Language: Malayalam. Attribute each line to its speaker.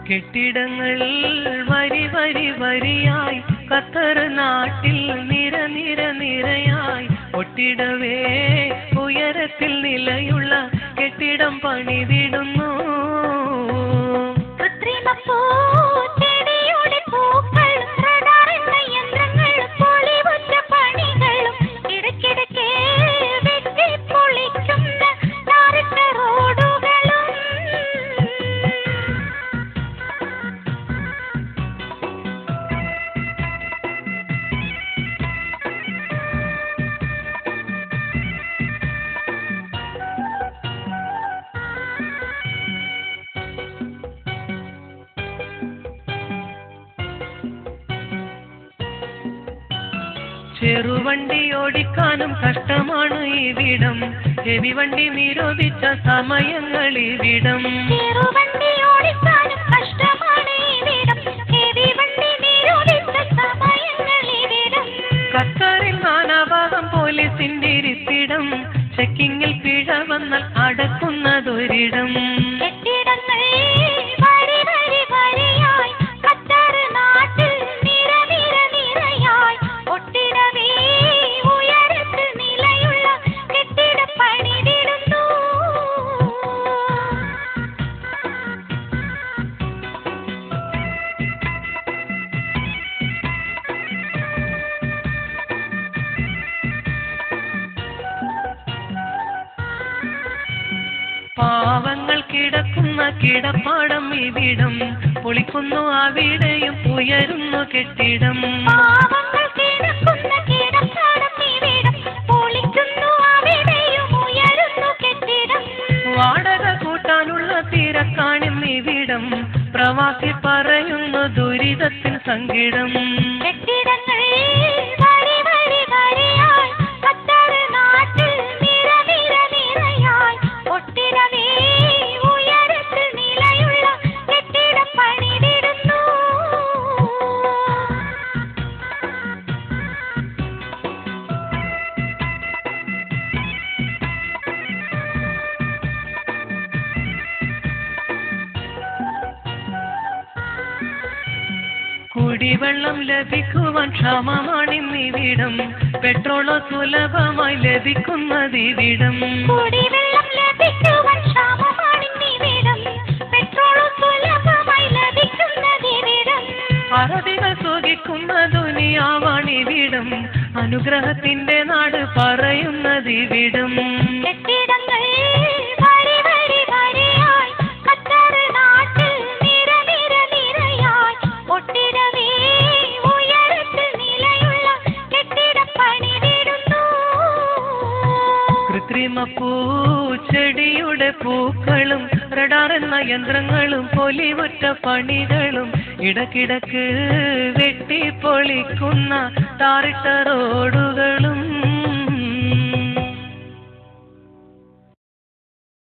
Speaker 1: കെട്ടിടങ്ങൾ വരി വരി വരിയായി ഖത്തർ നാട്ടിൽ നിര നിര നിരയായി ഒട്ടിടവേ ഉയരത്തിൽ നിലയുള്ള കെട്ടിടം പണിതിടുന്നു. ചെറുവണ്ടി ഓടിക്കാനും കഷ്ടമാണ് ഇവിടം, ഹെവി വണ്ടി നിരോധിച്ച സമയങ്ങൾ ഇവിടം. ഖത്തറിൽ നാനാഭാഗം പോലീസിന്റെ ഇരിപ്പിടം, ചെക്കിങ്ങിൽ പിഴ വന്നാൽ അടക്കുന്നതൊരിടം. പാവങ്ങൾ കിടക്കുന്ന കിടപ്പാടം ഇവിടം, പൊളിക്കുന്നു അവിടെയും ഉയരുന്നു കെട്ടിടം. വാടക കൂട്ടാനുള്ള തിരക്കാണിന്നിവിടം, പ്രവാസി പറയുന്നു ദുരിതത്തിൻ സങ്കടം. കുടിവെള്ളം ലഭിക്കുവാൻ ക്ഷാമമാണിന്നിവിടം, പെട്രോളോ സുലഭമായി ലഭിക്കുന്നതിവിടം. അറബികൾ സുഖിക്കുന്ന ദുനിയാവാണിവിടം, അനുഗ്രഹത്തിന്റെ നാട് പറയുന്നതിവിടം. കൃത്രിമ പൂച്ചെടിയുടെ പൂക്കളും റഡാർ എന്ന യന്ത്രങ്ങളും പൊലിവുറ്റ പണികളും ഇടക്കിടക്ക് വെട്ടിപ്പൊളിക്കുന്ന ടാറിട്ട റോഡുകളും